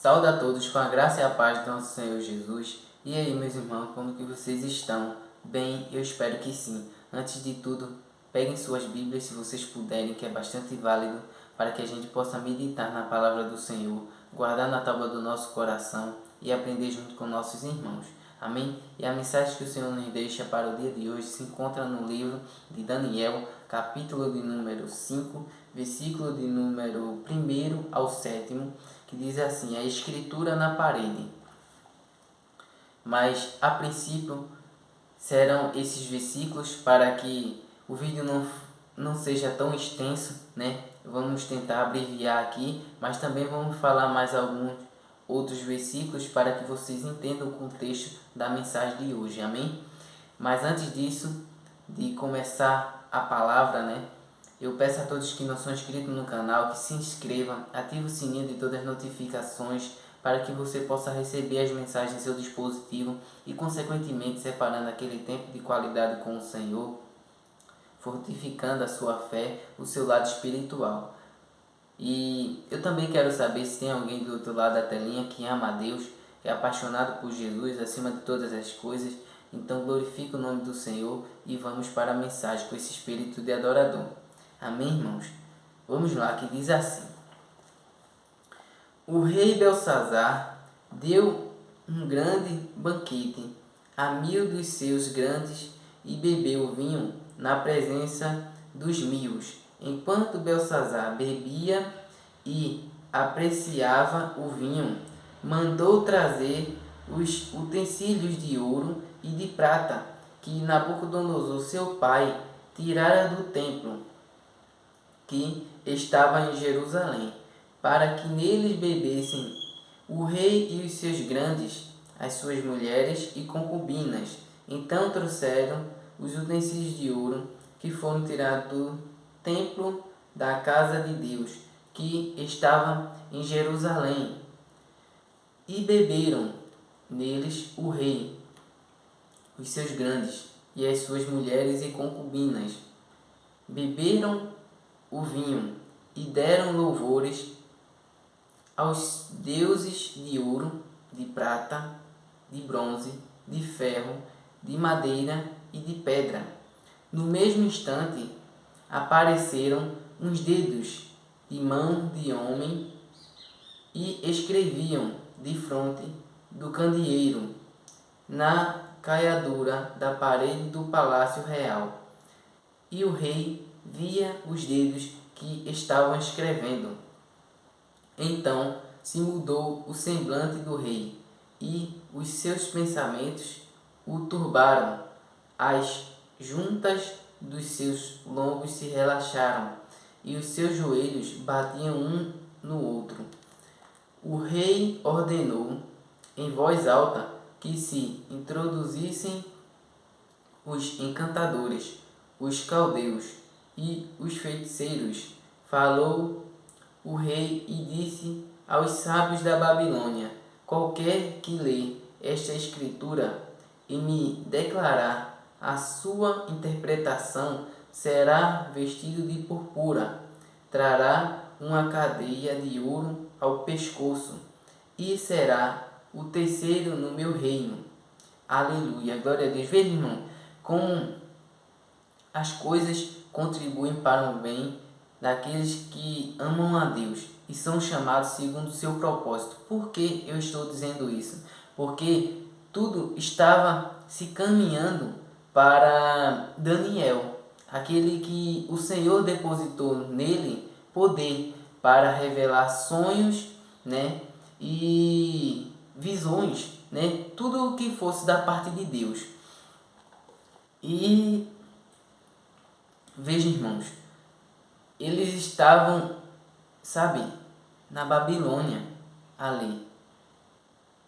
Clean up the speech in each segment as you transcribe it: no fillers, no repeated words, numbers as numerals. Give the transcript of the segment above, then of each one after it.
Saúde a todos com a graça e a paz do nosso Senhor Jesus. E aí, meus irmãos, como que vocês estão? Bem, eu espero que sim. Antes de tudo, peguem suas Bíblias se vocês puderem, que é bastante válido, para que a gente possa meditar na palavra do Senhor, guardar na tábua do nosso coração e aprender junto com nossos irmãos. Amém? E a mensagem que o Senhor nos deixa para o dia de hoje se encontra no livro de Daniel, capítulo de número 5, versículo de número 1 ao 7, que diz assim: a escritura na parede. Mas a princípio serão esses versículos para que o vídeo não seja tão extenso, né? Vamos tentar abreviar aqui, mas também vamos falar mais alguns outros versículos para que vocês entendam o contexto da mensagem de hoje, amém? Mas antes disso, de começar a palavra, né? Eu peço a todos que não são inscritos no canal que se inscrevam, ative o sininho de todas as notificações para que você possa receber as mensagens em seu dispositivo e, consequentemente, separando aquele tempo de qualidade com o Senhor, fortificando a sua fé, o seu lado espiritual. E eu também quero saber se tem alguém do outro lado da telinha que ama a Deus, é apaixonado por Jesus acima de todas as coisas. Então glorifica o nome do Senhor e vamos para a mensagem com esse espírito de adorador. Amém, irmãos? Vamos lá, que diz assim: o rei Belsazar deu um grande banquete a 1000 dos seus grandes e bebeu vinho na presença dos 1000. Enquanto Belsazar bebia e apreciava o vinho, mandou trazer os utensílios de ouro e de prata que Nabucodonosor, seu pai, tirara do templo que estava em Jerusalém, para que neles bebessem o rei e os seus grandes, as suas mulheres e concubinas. Então trouxeram os utensílios de ouro que foram tirados do templo da casa de Deus, que estava em Jerusalém, e beberam neles o rei, os seus grandes e as suas mulheres e concubinas. Beberam o vinho e deram louvores aos deuses de ouro, de prata, de bronze, de ferro, de madeira e de pedra. No mesmo instante apareceram uns dedos de mão de homem e escreviam defronte do candeeiro na caiadura da parede do palácio real. E o rei via os dedos que estavam escrevendo. Então se mudou o semblante do rei, e os seus pensamentos o turbaram. As juntas dos seus lombos se relaxaram, e os seus joelhos batiam um no outro. O rei ordenou em voz alta que se introduzissem os encantadores, os caldeus e os feiticeiros. Falou o rei e disse aos sábios da Babilônia: qualquer que lê esta escritura e me declarar a sua interpretação será vestido de purpura, trará uma cadeia de ouro ao pescoço e será o terceiro no meu reino. Aleluia, glória a Deus. Veja, irmão, como as coisas contribuem para o bem daqueles que amam a Deus e são chamados segundo o seu propósito. Por que eu estou dizendo isso? Porque tudo estava se caminhando para Daniel, aquele que o Senhor depositou nele poder para revelar sonhos, né, e visões, né, tudo o que fosse da parte de Deus. E veja, irmãos, eles estavam, sabe, na Babilônia ali.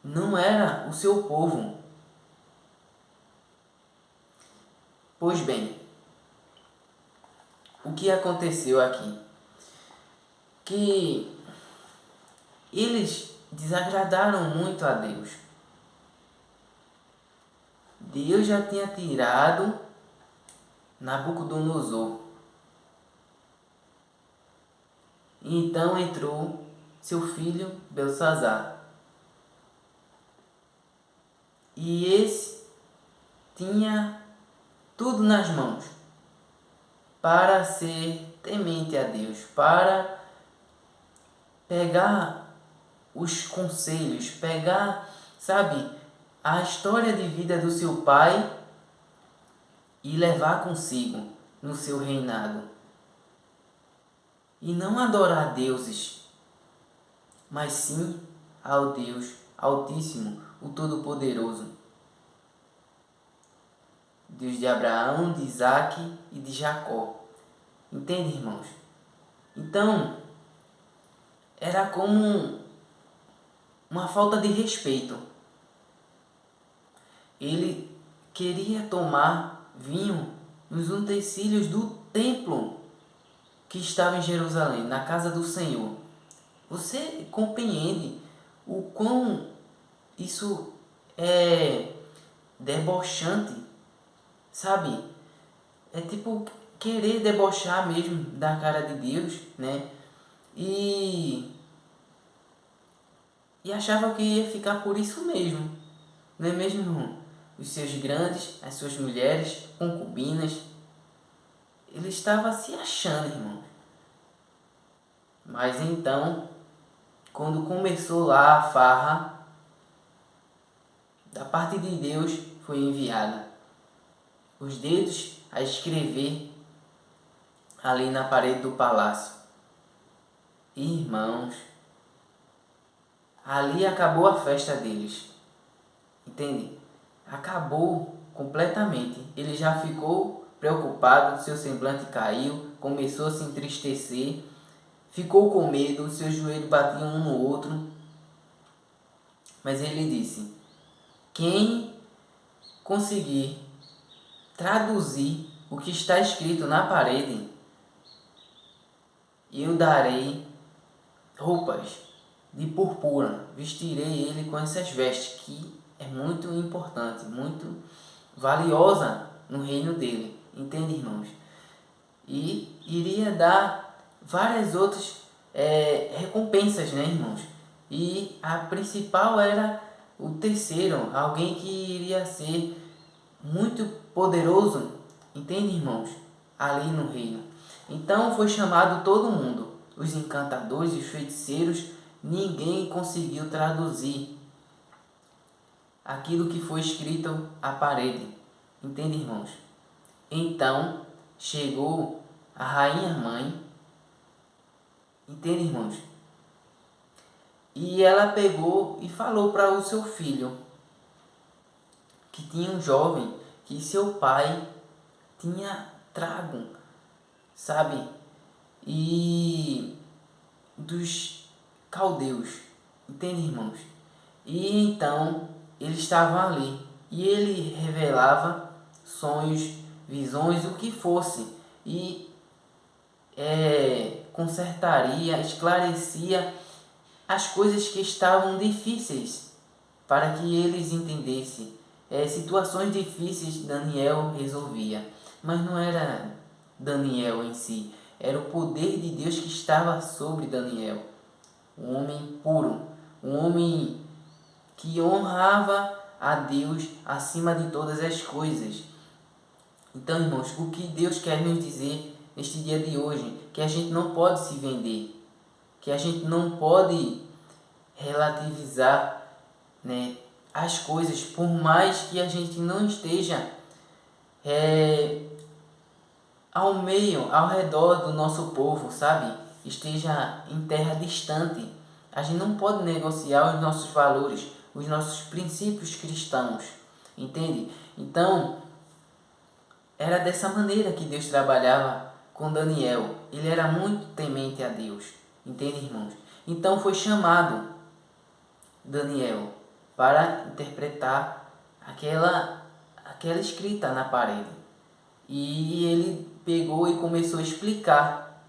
Não era o seu povo. Pois bem, o que aconteceu aqui? Que eles desagradaram muito a Deus. Deus já tinha tirado Nabucodonosor. Então entrou seu filho Belsazar. E esse tinha tudo nas mãos para ser temente a Deus, para pegar os conselhos, pegar, sabe, a história de vida do seu pai e levar consigo no seu reinado. E não adorar deuses, mas sim ao Deus Altíssimo, o Todo-Poderoso. Deus de Abraão, de Isaque e de Jacó. Entende, irmãos? Então, era como uma falta de respeito. Ele queria tomar vinho nos utensílios do templo que estava em Jerusalém, na casa do Senhor. Você compreende o quão isso é debochante, sabe? É tipo querer debochar mesmo da cara de Deus, né? E achava que ia ficar por isso mesmo, não é mesmo, irmão? Os seus grandes, as suas mulheres, concubinas, ele estava se achando, irmão. Mas então, quando começou lá a farra, da parte de Deus foi enviada os dedos a escrever ali na parede do palácio. Irmãos, ali acabou a festa deles. Entende? Acabou completamente. Ele já ficou preocupado, seu semblante caiu, começou a se entristecer, ficou com medo, seus joelhos batiam um no outro. Mas ele disse: quem conseguir traduzir o que está escrito na parede, eu darei roupas de purpura, vestirei ele com essas vestes, que é muito importante, muito valiosa no reino dele. Entende, irmãos? E iria dar várias outras recompensas, né, irmãos? E a principal era o terceiro, alguém que iria ser muito poderoso, entende, irmãos? Ali no reino. Então foi chamado todo mundo, os encantadores e os feiticeiros. Ninguém conseguiu traduzir aquilo que foi escrito à parede. Entende, irmãos? Então chegou a rainha mãe. Entende, irmãos? E ela pegou e falou para o seu filho, que tinha um jovem, que seu pai tinha trago, sabe? E dos caldeus. Entende, irmãos? E então eles estavam ali. E ele revelava sonhos, visões, o que fosse. E consertaria, esclarecia as coisas que estavam difíceis para que eles entendessem. Situações difíceis Daniel resolvia, mas não era Daniel em si, era o poder de Deus que estava sobre Daniel. Um homem puro, um homem que honrava a Deus acima de todas as coisas. Então, irmãos, o que Deus quer nos dizer neste dia de hoje? Que a gente não pode se vender, que a gente não pode relativizar, né, as coisas, por mais que a gente não esteja ao meio, ao redor do nosso povo, sabe? Esteja em terra distante. A gente não pode negociar os nossos valores, os nossos princípios cristãos, entende? Então, era dessa maneira que Deus trabalhava com Daniel. Ele era muito temente a Deus, entende, irmãos? Então foi chamado Daniel para interpretar aquela escrita na parede. E ele pegou e começou a explicar.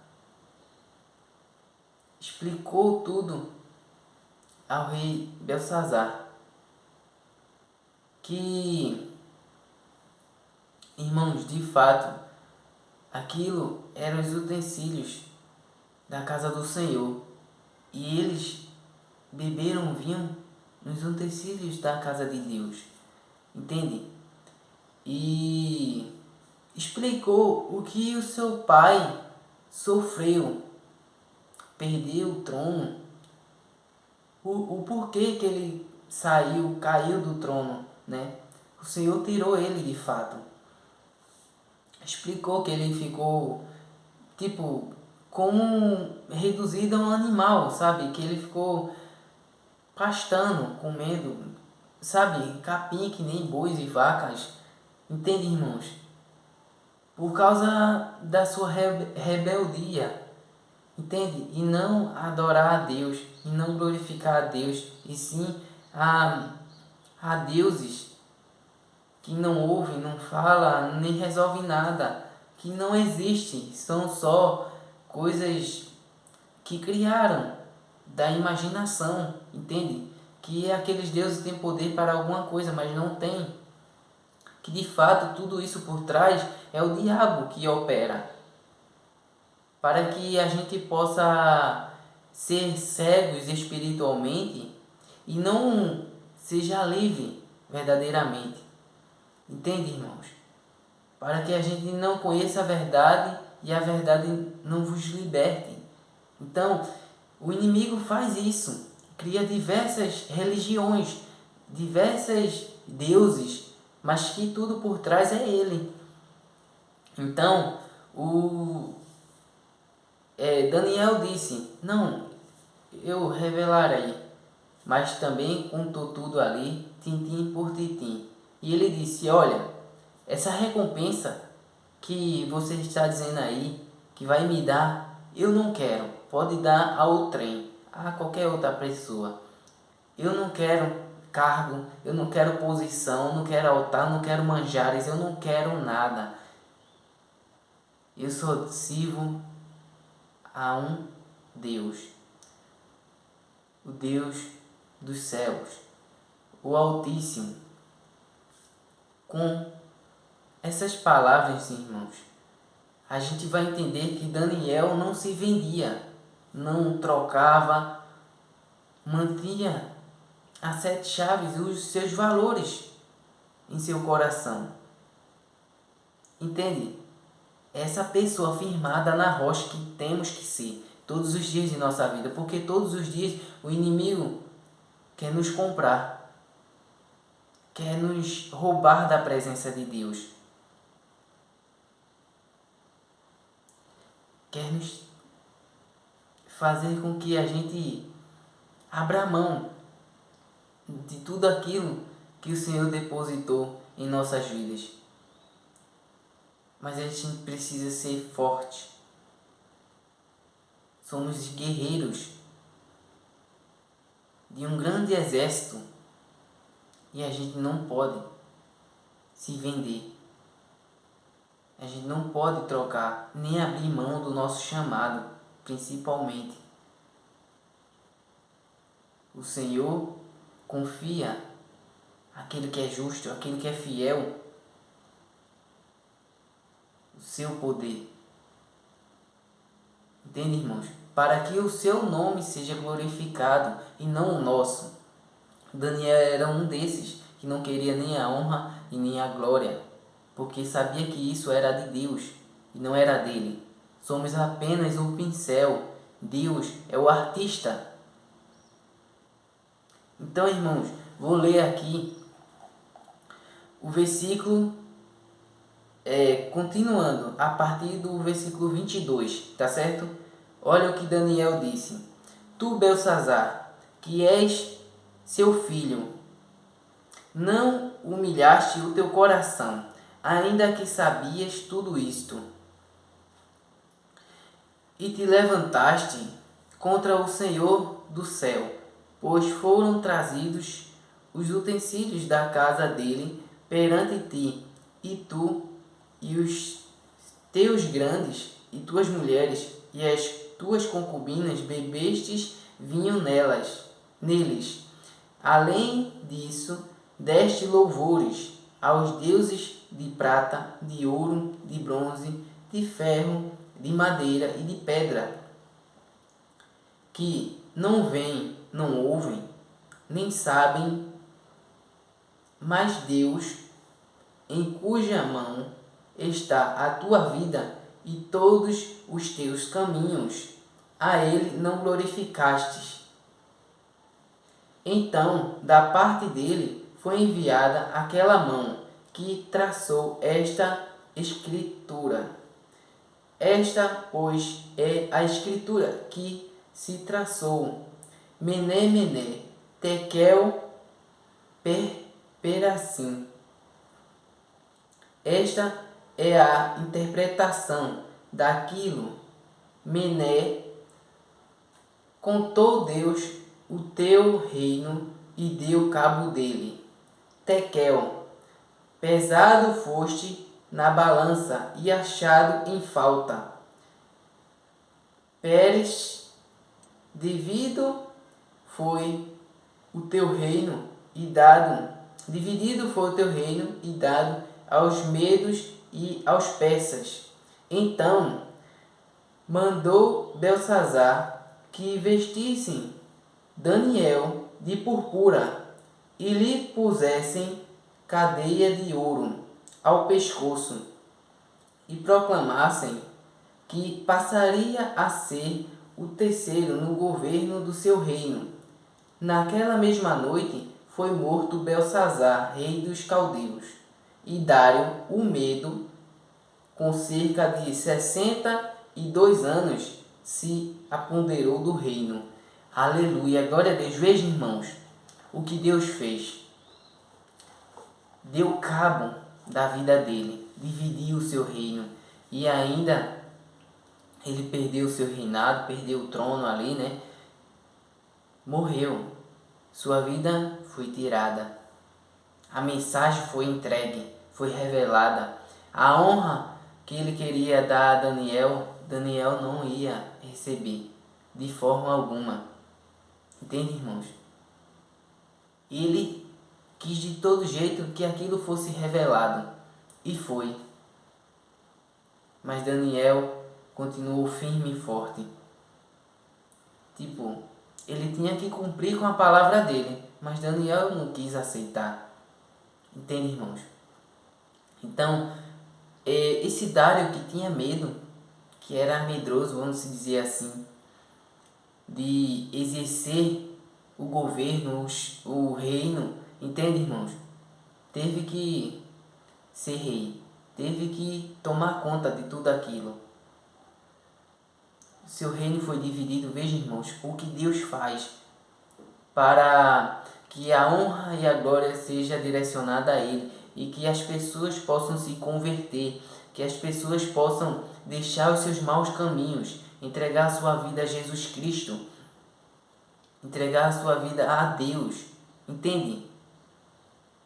Explicou tudo ao rei Belsazar. Que, irmãos, de fato, aquilo eram os utensílios da casa do Senhor. E eles beberam vinho nos utensílios da casa de Deus. entende? E explicou o que o seu pai sofreu, perdeu o trono, o porquê que ele caiu do trono, né? O Senhor tirou ele de fato. Explicou que ele ficou, tipo, como reduzido a um animal, sabe? Que ele ficou pastando, comendo, sabe? Capim que nem bois e vacas. Entende, irmãos? Por causa da sua rebeldia. Entende? E não adorar a Deus, e não glorificar a Deus, e sim a deuses que não ouvem, não falam, nem resolvem nada, que não existem, são só coisas que criaram da imaginação, entende? Que aqueles deuses têm poder para alguma coisa, mas não tem. Que de fato tudo isso por trás é o diabo que opera, para que a gente possa ser cegos espiritualmente e não seja livre verdadeiramente. Entende, irmãos? Para que a gente não conheça a verdade e a verdade não vos liberte. Então, o inimigo faz isso, cria diversas religiões, diversos deuses, mas que tudo por trás é ele. Então, Daniel disse, não, eu revelarei, mas também contou tudo ali, tintim por tintim. E ele disse, olha, essa recompensa que você está dizendo aí, que vai me dar, eu não quero. Pode dar ao trem, a qualquer outra pessoa. Eu não quero cargo, eu não quero posição, não quero altar, não quero manjares, eu não quero nada. Eu só sirvo a um Deus, o Deus dos céus, o Altíssimo. Com essas palavras, irmãos, a gente vai entender que Daniel não se vendia, não trocava, mantinha as 7 chaves, os seus valores em seu coração. Entende? Essa pessoa firmada na rocha que temos que ser todos os dias de nossa vida, porque todos os dias o inimigo quer nos comprar, quer nos roubar da presença de Deus, quer nos fazer com que a gente abra mão de tudo aquilo que o Senhor depositou em nossas vidas. Mas a gente precisa ser forte. Somos guerreiros de um grande exército e a gente não pode se vender. A gente não pode trocar, nem abrir mão do nosso chamado, principalmente. O Senhor confia aquele que é justo, aquele que é fiel, o seu poder. Entende, irmãos? Para que o seu nome seja glorificado e não o nosso. Daniel era um desses que não queria nem a honra e nem a glória, porque sabia que isso era de Deus e não era dele. Somos apenas o pincel, Deus é o artista. Então, irmãos, vou ler aqui o versículo, continuando, a partir do versículo 22, tá certo? Olha o que Daniel disse. Tu, Belsazar, que és seu filho, não humilhaste o teu coração, ainda que sabias tudo isto, e te levantaste contra o Senhor do céu, pois foram trazidos os utensílios da casa dele perante ti, e tu e os teus grandes e tuas mulheres e as tuas concubinas bebestes vinho neles. Além disso, deste louvores aos deuses de prata, de ouro, de bronze, de ferro, de madeira e de pedra, que não veem, não ouvem, nem sabem Mas Deus, em cuja mão está a tua vida e todos os teus caminhos, a ele não glorificastes. Então, da parte dele, foi enviada aquela mão que traçou esta escritura. Esta, pois, é a escritura que se traçou. Mené, mené, tekel, perassim. Esta é a interpretação daquilo. Mené, contou Deus o teu reino e deu cabo dele. Tekel, pesado foste na balança e achado em falta. Pérez, dividido foi o teu reino e dado aos medos e aos persas. Então mandou Belsazar que vestissem Daniel de purpura e lhe pusessem cadeia de ouro ao pescoço e proclamassem que passaria a ser o terceiro no governo do seu reino. Naquela mesma noite foi morto Belsazar, rei dos caldeus, e Dário, o Medo, com cerca de 62 anos, se apoderou do reino. Aleluia, glória a Deus. Veja, irmãos, o que Deus fez. Deu cabo da vida dele, dividiu o seu reino e ainda ele perdeu o seu reinado, perdeu o trono ali, né? Morreu. Sua vida foi tirada. A mensagem foi entregue, foi revelada. A honra que ele queria dar a Daniel, Daniel não ia receber de forma alguma. Entende, irmãos? Ele quis de todo jeito que aquilo fosse revelado. E foi. Mas Daniel continuou firme e forte. Tipo, ele tinha que cumprir com a palavra dele. Mas Daniel não quis aceitar. Entende, irmãos? Então, esse Dário que tinha medo, que era medroso, vamos dizer assim, de exercer o governo, o reino, entende, irmãos? Teve que ser rei, teve que tomar conta de tudo aquilo. Seu reino foi dividido. Veja, irmãos, o que Deus faz para que a honra e a glória seja direcionada a Ele e que as pessoas possam se converter, que as pessoas possam deixar os seus maus caminhos, entregar a sua vida a Jesus Cristo, entregar a sua vida a Deus, entende?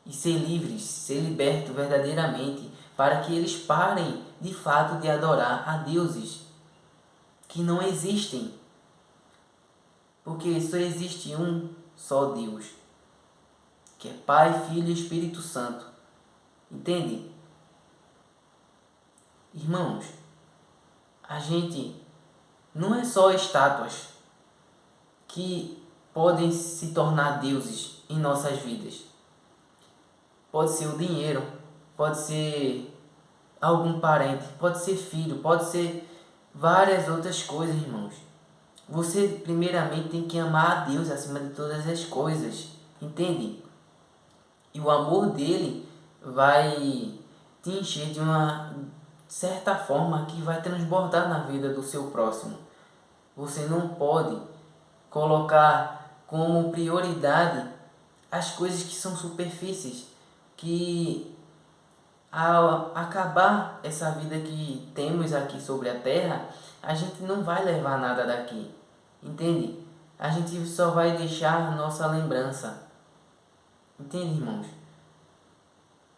E ser livres, ser libertos verdadeiramente, para que eles parem de fato de adorar a deuses que não existem, porque só existe um só Deus, que é Pai, Filho e Espírito Santo. Entende? Irmãos, a gente não é só estátuas que podem se tornar deuses em nossas vidas. Pode ser o dinheiro, pode ser algum parente, pode ser filho, pode ser várias outras coisas, irmãos. Você primeiramente tem que amar a Deus acima de todas as coisas, entende? E o amor dele vai te encher de uma certa forma que vai transbordar na vida do seu próximo. Você não pode colocar como prioridade as coisas que são superfícies, que ao acabar essa vida que temos aqui sobre a terra, a gente não vai levar nada daqui, entende? A gente só vai deixar nossa lembrança, entende, irmãos?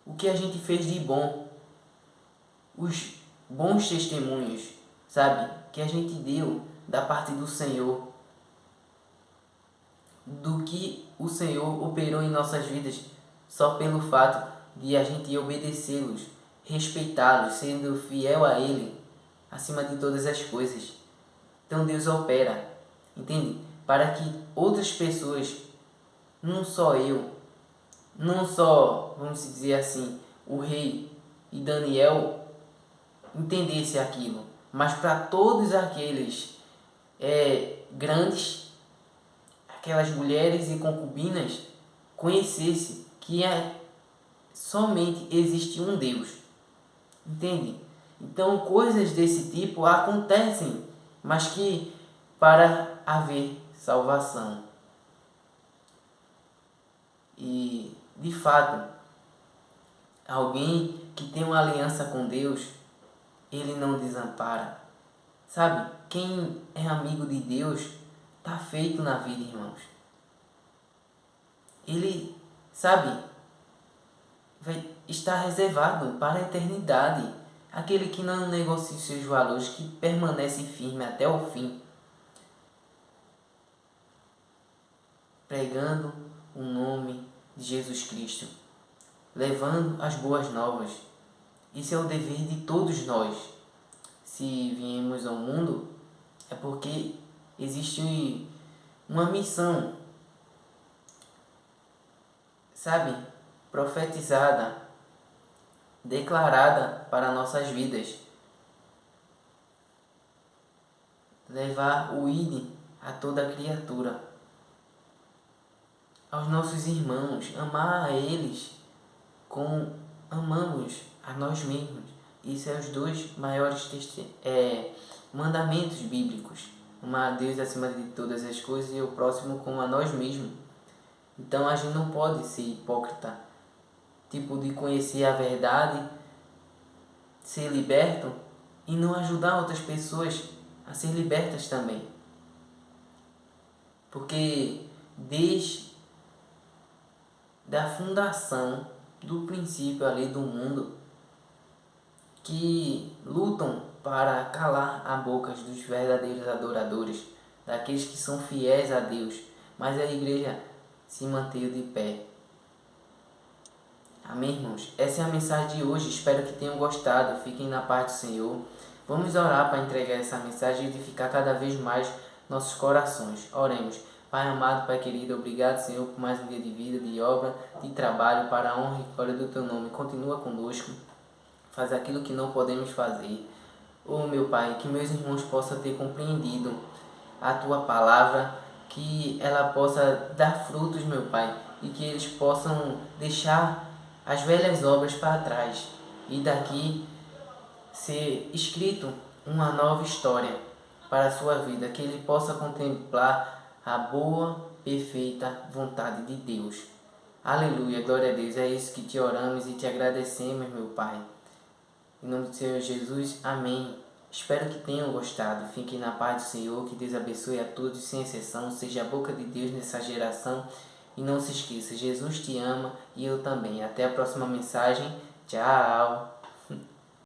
O que a gente fez de bom, os bons testemunhos, sabe? Que a gente deu da parte do Senhor, do que o Senhor operou em nossas vidas, só pelo fato de a gente obedecê-los, respeitá-los, sendo fiel a Ele, acima de todas as coisas. Então Deus opera, entende? Para que outras pessoas, não só eu, não só, vamos dizer assim, o rei e Daniel entendesse aquilo, mas para todos aqueles grandes, aquelas mulheres e concubinas, conhecesse que somente existe um Deus. Entende? Então coisas desse tipo acontecem, mas que para haver salvação. E de fato, alguém que tem uma aliança com Deus, ele não desampara. Sabe? Quem é amigo de Deus está feito na vida, irmãos. Ele, sabe, vai estar reservado para a eternidade. Aquele que não negocia os seus valores, que permanece firme até o fim, pregando o nome de Jesus Cristo, levando as boas novas. Isso é o dever de todos nós. Se viemos ao mundo, é porque existe uma missão, sabe, profetizada, declarada para nossas vidas. Levar o ID a toda criatura, aos nossos irmãos, amar a eles como amamos a nós mesmos. Isso é os dois maiores mandamentos bíblicos. Amar a Deus acima de todas as coisas e o próximo como a nós mesmos. Então a gente não pode ser hipócrita, tipo de conhecer a verdade, ser liberto e não ajudar outras pessoas a ser libertas também. Porque desde a fundação do princípio ali do mundo, que lutam para calar a boca dos verdadeiros adoradores, daqueles que são fiéis a Deus, mas a igreja se manteve de pé. Amém, irmãos? Essa é a mensagem de hoje. Espero que tenham gostado. Fiquem na paz do Senhor. Vamos orar para entregar essa mensagem e edificar cada vez mais nossos corações. Oremos. Pai amado, Pai querido, obrigado, Senhor, por mais um dia de vida, de obra, de trabalho, para a honra e glória do Teu nome. Continua conosco. Faz aquilo que não podemos fazer. Oh, meu Pai, que meus irmãos possam ter compreendido a Tua palavra, que ela possa dar frutos, meu Pai, e que eles possam deixar as velhas obras para trás e daqui ser escrito uma nova história para a sua vida, que ele possa contemplar a boa, perfeita vontade de Deus. Aleluia, glória a Deus, é isso que te oramos e te agradecemos, meu Pai. Em nome do Senhor Jesus, amém. Espero que tenham gostado. Fiquem na paz do Senhor, que Deus abençoe a todos, sem exceção, seja a boca de Deus nessa geração. E não se esqueça, Jesus te ama e eu também. Até a próxima mensagem. Tchau!